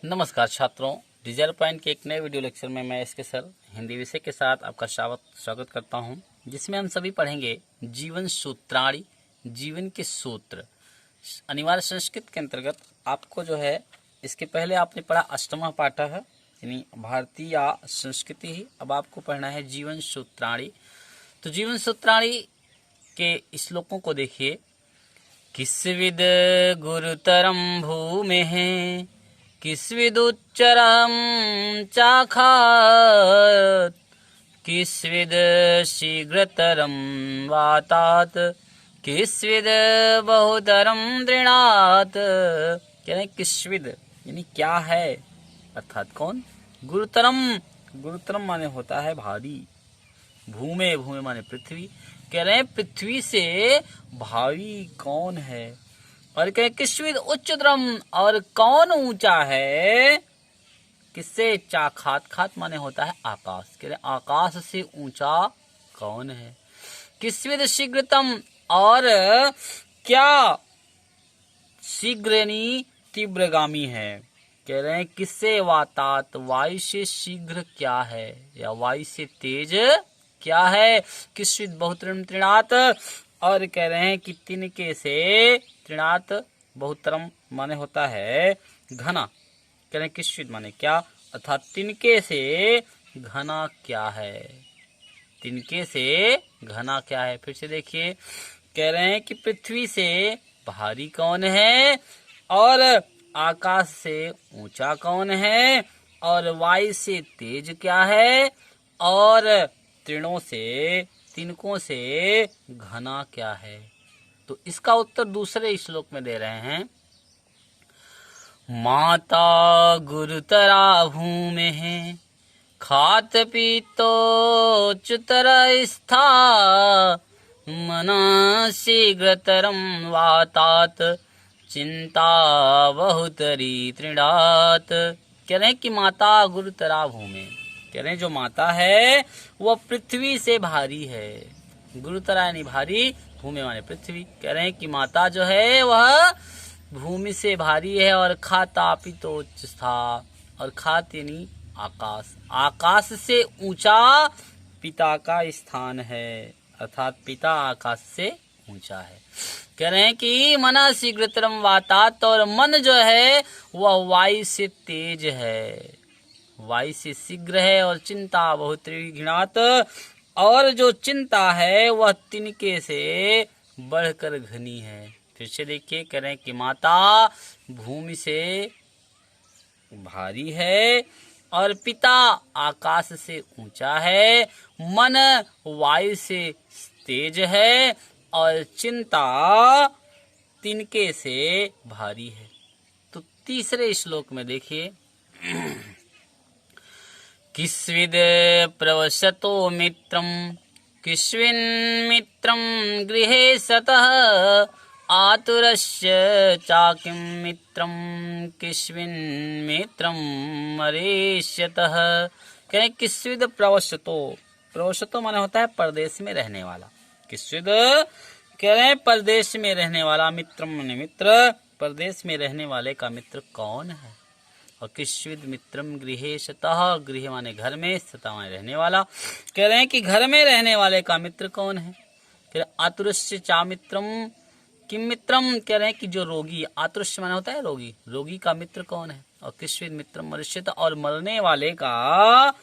नमस्कार छात्रों, Dzire point के एक नए वीडियो लेक्चर में मैं इसके सर हिंदी विषय के साथ आपका स्वागत करता हूं, जिसमें हम सभी पढ़ेंगे जीवन सूत्राणी, जीवन के सूत्र। अनिवार्य संस्कृत के अंतर्गत आपको जो है, इसके पहले आपने पढ़ा अष्टमा पाठ है, यानी भारतीय संस्कृति ही। अब आपको पढ़ना है जीवन सूत्राणी। तो जीवन सूत्राणी के श्लोकों को देखिए। किस्विद गुरुतरम भूमि है, किस्विदुच्चरं चाखात्, किस्विद शीघ्रतरं वातात्, किस्विद बहुतरं दृणात्। कह रहे किस्विद यानी क्या है, अर्थात कौन। गुरुतरम, गुरुतरम माने होता है भारी। भूमे, भूमे माने पृथ्वी। कह रहे हैं पृथ्वी से भारी कौन है। और कहे किस्विद उच्चतरम, और कौन ऊंचा है। किससे? चाखात, खात माने होता है आकाश। कह रहे आकाश से ऊंचा कौन है। किस्विद शीघ्रतम, और क्या शीघ्रनी तीव्रगामी है। कह रहे हैं किससे? वातात, वायु से शीघ्र क्या है, या वायु से तेज क्या है। किस्विद बहुतरम तृणात, और कह रहे हैं कि तिनके से, तृणात बहुतरम माने होता है घना। कह रहे हैं किस्विद माने क्या, अर्थात तिनके से घना क्या है। तिनके से घना क्या है। फिर से देखिए, कह रहे हैं कि पृथ्वी से भारी कौन है, और आकाश से ऊंचा कौन है, और वायु से तेज क्या है, और तृणों से, तिनकों से घना क्या है। तो इसका उत्तर दूसरे श्लोक में दे रहे हैं। माता गुरुतरा भूमि है, खात पीतोच्चतर स्था, मना शीघ्रतरम वातात, चिंता बहुतरी तृणात। कह रहे हैं कि माता गुरुतरा भूमि, कह रहे हैं जो माता है वह पृथ्वी से भारी है। गुरुतरा यानी भारी, भूमि माने पृथ्वी। कह रहे हैं कि माता जो है वह भूमि से भारी है। और खाता पितोच्च था, और खात यानी आकाश, आकाश से ऊंचा पिता का स्थान है, अर्थात पिता आकाश से ऊंचा है। कह रहे हैं कि मना शीघ्रतरम वातात, और मन जो है वह वायु से तेज है, वायु से शीघ्र है। और चिंता बहुत घृणात, और जो चिंता है वह तिनके से बढ़कर घनी है। फिर से देखिए, कह रहे हैं कि माता भूमि से भारी है, और पिता आकाश से ऊंचा है, मन वायु से तेज है, और चिंता तिनके से भारी है। तो तीसरे श्लोक में देखिए। किस्विद प्रवसतो मित्रम, किस्विन्मित्रं गृहे सतः, आतुरस्य चाकिं मित्रं, किस्विन्मित्रं मरेष्यतः। कहें किस्विद प्रवसतो, प्रवसतो माने होता है परदेश में रहने वाला। किस्विद कह रहे हैं परदेश में रहने वाला, मित्रम माने मित्र, परदेश में रहने वाले का मित्र कौन है। और किस्विद मित्रम गृहे सतः, गृह माने घर में, सतः माने रहने वाला। कह रहे हैं कि घर में रहने वाले का मित्र कौन है। फिर आतुरस्य चा मित्रम किम मित्रम, कह रहे हैं कि जो रोगी, आतुरस्य माने होता है रोगी, रोगी का मित्र कौन है। और किस्विद मित्रम मनुष्यत, और मरने वाले का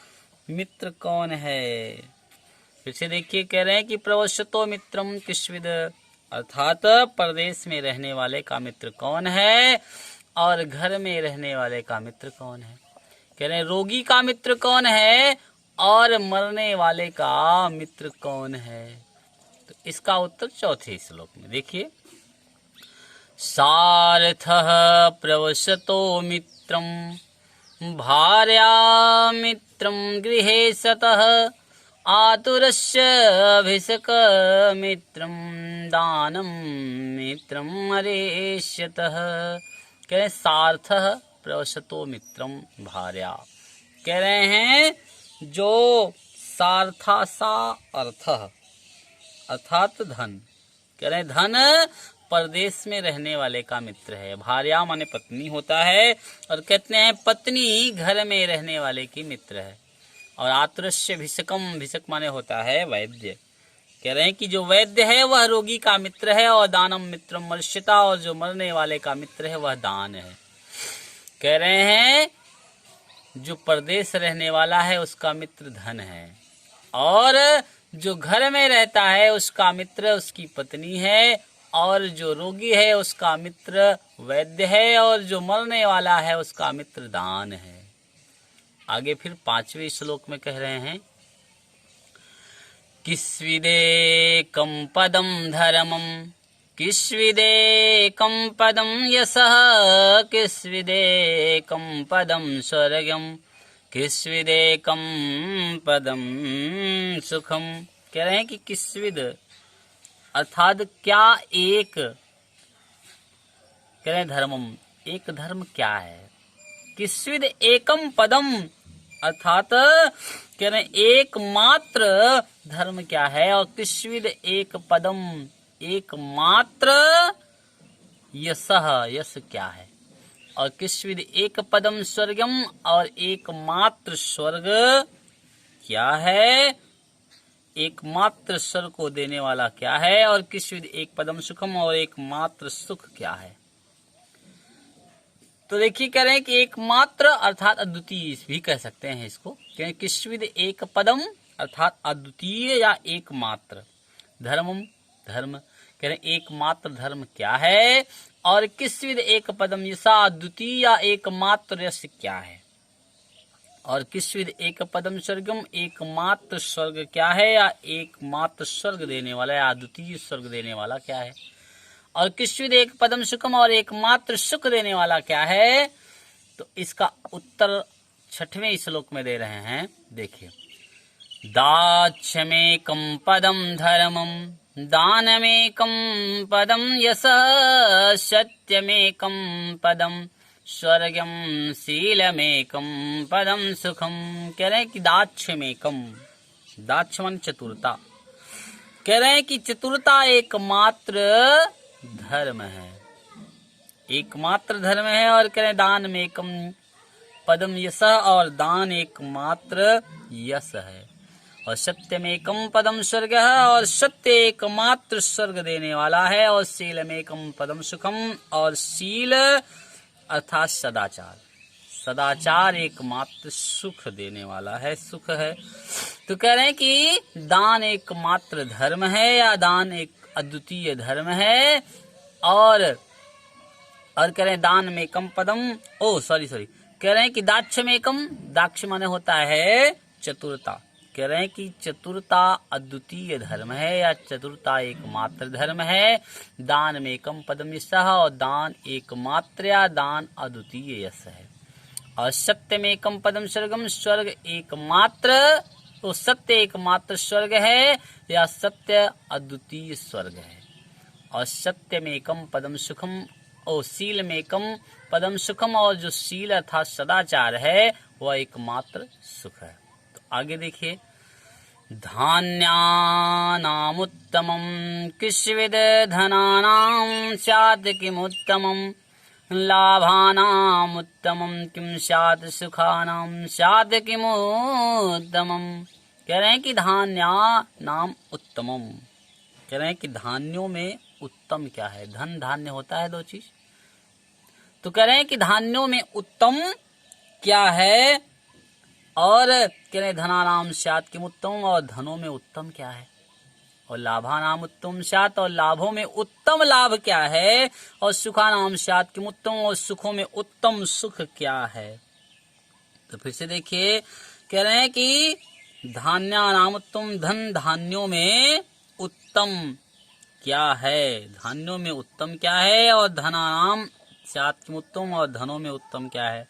मित्र कौन है। फिर से देखिए, कह रहे हैं कि प्रवसतो मित्रम किस्विद, अर्थात परदेश में रहने वाले का मित्र कौन है, और घर में रहने वाले का मित्र कौन है। कह रहे हैं रोगी का मित्र कौन है, और मरने वाले का मित्र कौन है। तो इसका उत्तर चौथे श्लोक में देखिए। सारथः प्रवसतो मित्रम, भार्या मित्रम गृहे सतः, आतुरस्य अभिषक मित्रम, दानम मित्रम मरेष्यतः। कह रहे सार्थ प्रवसतो मित्रम भार्या। कह रहे हैं जो सार्था सा अर्थ, अर्थात धन। कह रहे धन परदेश में रहने वाले का मित्र है। भार्या माने पत्नी होता है, और कहते हैं पत्नी घर में रहने वाले की मित्र है। और आतुरस्य भिषकम, भिषक माने होता है वैद्य। कह रहे हैं कि जो वैद्य है वह रोगी का मित्र है, और दानम मित्रम मर्ष्यता, और जो मरने वाले का मित्र है वह दान है। कह रहे हैं जो परदेश रहने वाला है उसका मित्र धन है, और जो घर में रहता है उसका मित्र उसकी पत्नी है, और जो रोगी है उसका मित्र वैद्य है, और जो मरने वाला है उसका मित्र दान है। आगे फिर 5वें श्लोक में कह रहे हैं किस्विदेकं पदं धर्मं, किस्विदेकं पदं यशः, किस्विदेकं पदं स्वर्गं, किस्विदेकं पदं सुखम। कह रहे हैं कि किस्विद अर्थात क्या एक, कह रहे हैं धर्मम, एक धर्म क्या है। किस्विद एकम पदम अर्थात कह रहे हैं एकमात्र धर्म क्या है, और किस्विद एक पदम एकमात्र यशः यश क्या है, और किस्विद एक पदम स्वर्गम और एकमात्र स्वर्ग क्या है, एकमात्र स्वर्ग को देने वाला क्या है, और किस्विद एक पदम सुखम और एकमात्र सुख क्या है। तो देखिए कह रहे हैं कि एकमात्र अर्थात अद्वितीय भी कह सकते हैं इसको, किस्विद एक पदम अर्थात अद्वितीय या एकमात्र, धर्मम धर्म, कह रहे हैं एकमात्र धर्म क्या है, और किस्विद एक पदम यशा अद्वितीय या एकमात्र यश क्या है, और किस्विद एक पदम स्वर्गम एकमात्र स्वर्ग क्या है, या एकमात्र स्वर्ग देने वाला या अद्वितीय स्वर्ग देने वाला क्या है, और किस्विद एक पदम सुखम और एकमात्र सुख देने वाला क्या है। तो इसका उत्तर 6वें श्लोक में दे रहे हैं। देखिए दाक्ष्यमेकं पदम धर्मम, दानमेकं पदम यशः, सत्यमेकं पदम स्वर्गम, शीलमेकं पदम सुखम। कह रहे हैं कि दाक्ष्यमेकं, दाक्ष्य माने चतुरता, कह रहे हैं कि चतुरता एकमात्र धर्म है, एकमात्र धर्म है, और कह रहे हैं दान में एकम पदम यश, और दान एकमात्र यश है, और सत्य में एकम पदम स्वर्ग है, और सत्य एकमात्र स्वर्ग देने वाला है, और शील में एकम पदम सुखम, और शील अर्थात सदाचार, सदाचार एकमात्र सुख देने वाला है, सुख है। तो कह रहे हैं कि दान एकमात्र धर्म है, या दान एक अद्वितीय धर्म है, और कह रहे हैं दान में कम पदम, कह रहे हैं कि दाक्ष में कम, दाक्ष माने होता है चतुरता, कह रहे हैं कि चतुरता अद्वितीय धर्म है, या चतुरता एकमात्र धर्म है, दान में कम पदम यशः, और दान एकमात्र या दान अद्वितीय यश है, और सत्य में एकम पदम स्वर्गम, स्वर्ग एकमात्र, तो सत्य एकमात्र स्वर्ग है, या सत्य अद्वितीय स्वर्ग है, और सत्य में एकम पदम सुखम, और शील में एकम पदम सुखम, और जो शील अर्थात सदाचार है वह एकमात्र सुख है। तो आगे देखिए धान्यानामुत्तमं किस्विद धनानां स्यात् किमुत्तमं, लाभानामुत्तमं किं स्यात् सुखानां स्यात् किमुत्तमं। कह रहे हैं कि धान्या नाम उत्तमम, कह रहे हैं कि धान्यों में उत्तम क्या है, धन धान्य होता है दो चीज, तो कह रहे हैं कि धान्यों में उत्तम क्या है, और कह रहे हैं धनानाम स्यात् किम उत्तम, और धनों में उत्तम क्या है, और लाभानाम उत्तम स्यात्, और लाभों में उत्तम लाभ क्या है, और सुखानाम स्यात् किम उत्तम, और सुखों में उत्तम सुख क्या है। तो फिर से देखिए कह रहे हैं कि धान्यानाम उत्तम, धन धान्यों में उत्तम क्या है, धान्यों में उत्तम क्या है, और धनानाम स्यात् किम उत्तम, और धनों में उत्तम क्या है,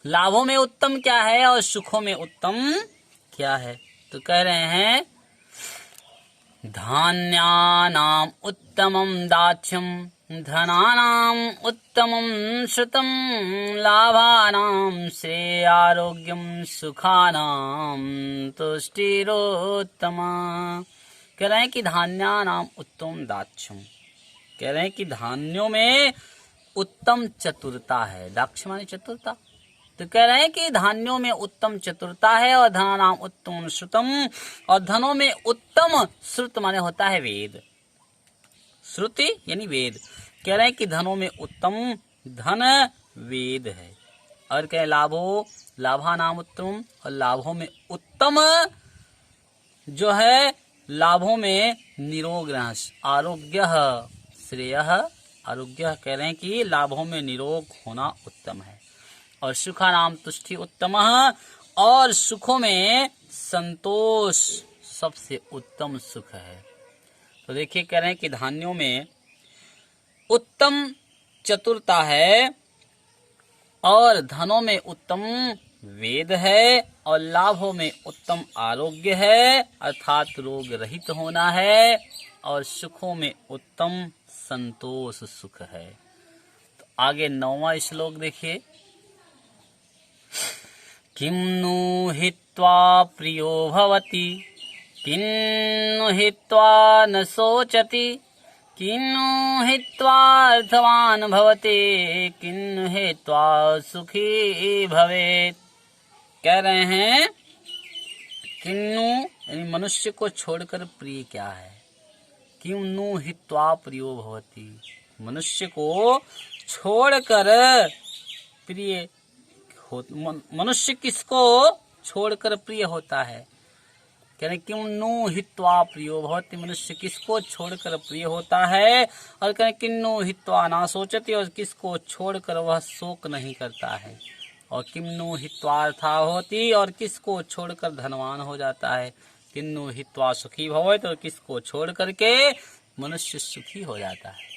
लाभों में उत्तम क्या है, और सुखों में उत्तम क्या है। तो कह रहे हैं धान्यानाम उत्तमं दाक्ष्यम, धनानाम उत्तमं श्रुतम, लाभानां श्रेयारोग्यम, सुखानां तुष्टिरोत्तमा। कह रहे हैं कि धान्यानाम उत्तम दाक्ष्यम, कह रहे हैं कि धान्यों में उत्तम चतुरता है। दाक्ष माने चतुरता, तो कह रहे हैं कि धान्यों में उत्तम चतुरता है और धनानाम उत्तम श्रुतम, और धनों में उत्तम श्रुत माने होता है वेद, श्रुति यानी वेद। कह रहे हैं कि धनों में उत्तम धन वेद है। और कह लाभो लाभा नाम उत्तम, और लाभों में उत्तम जो है लाभों में निरोग आरोग्य श्रेय आरोग्य, कह रहे हैं कि लाभों में निरोग होना उत्तम है। और सुखा नाम तुष्टि उत्तम, और सुखों में संतोष सबसे उत्तम सुख है। तो देखिए कह रहे हैं कि धान्यों में उत्तम चतुरता है और धनों में उत्तम वेद है और लाभों में उत्तम आरोग्य है अर्थात रोग रहित होना है, और सुखों में उत्तम संतोष सुख है। तो आगे 9वां श्लोक देखिए। किं नु हित्वा प्रियो भवति, किन्नु हित्वा न शोचति, किन्नु हित्वा अर्थवान भवति, किन्नु हित्वा सुखी भवेत्। कह रहे हैं किन्नु यानी मनुष्य को छोड़कर प्रिय क्या है। किन्नु हित्वा प्रियो भवति, मनुष्य को छोड़कर प्रिय हो, मनुष्य किसको छोड़कर प्रिय होता है। कह रहे किन्नु हित्वा प्रियो भवति, मनुष्य किसको छोड़कर प्रिय होता है। और कह रहे किन्नु हित्वा ना सोचति, और किसको छोड़कर वह शोक नहीं करता है। और किन्नु हित्वा अर्था होती, और किसको छोड़कर धनवान हो जाता है। किन्नु हित्वा सुखी भवेत्, और किसको छोड़ करके मनुष्य सुखी हो जाता है।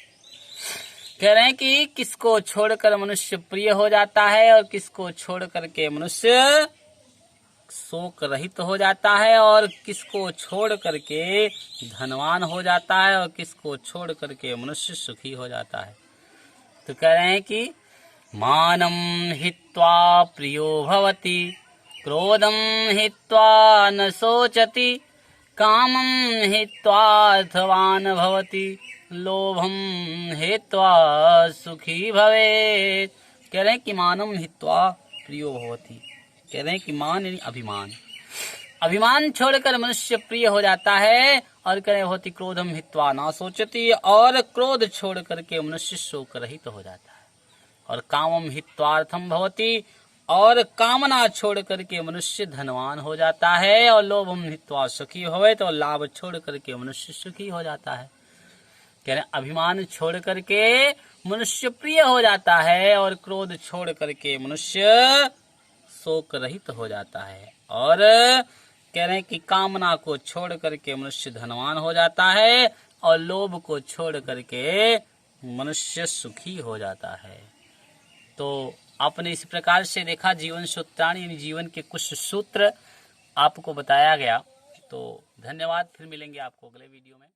कह रहे हैं कि किसको छोड़कर मनुष्य प्रिय हो जाता है और किसको छोड़ करके मनुष्य शोक रहित हो जाता है, और किसको छोड़ करके धनवान हो जाता है, और किसको छोड़ करके मनुष्य सुखी हो जाता है। तो कह रहे हैं कि मानम हित्वा प्रियो भवति, क्रोधम हित्वा न शोचति, कामं हित्वा अर्थवान भवति, लोभम हित्वा सुखी भवेत्। कह रहे हैं कि मानम हित्वा प्रियो भवति, कह रहे हैं कि मान यानी अभिमान, अभिमान छोड़कर मनुष्य प्रिय हो जाता है। और कह रहे होती क्रोधम हित्वा ना सोचती, और क्रोध छोड़ करके मनुष्य शोक रहित हो जाता है। और कामम हित्वार्थम भवति, और कामना छोड़ करके मनुष्य धनवान हो जाता है। और लोभम हित्वा सुखी होवे, तो लाभ छोड़ करके मनुष्य सुखी हो जाता है। कह रहे अभिमान छोड़ करके मनुष्य प्रिय हो जाता है, और क्रोध छोड़ करके मनुष्य शोक रहित हो जाता है। और कह रहे हैं कि कामना को छोड़ करके मनुष्य धनवान हो जाता है, और लोभ को छोड़ करके मनुष्य सुखी हो जाता है। तो आपने इस प्रकार से देखा जीवन सूत्राणी यानी जीवन के कुछ सूत्र आपको बताया गया। तो धन्यवाद, फिर मिलेंगे आपको अगले वीडियो में।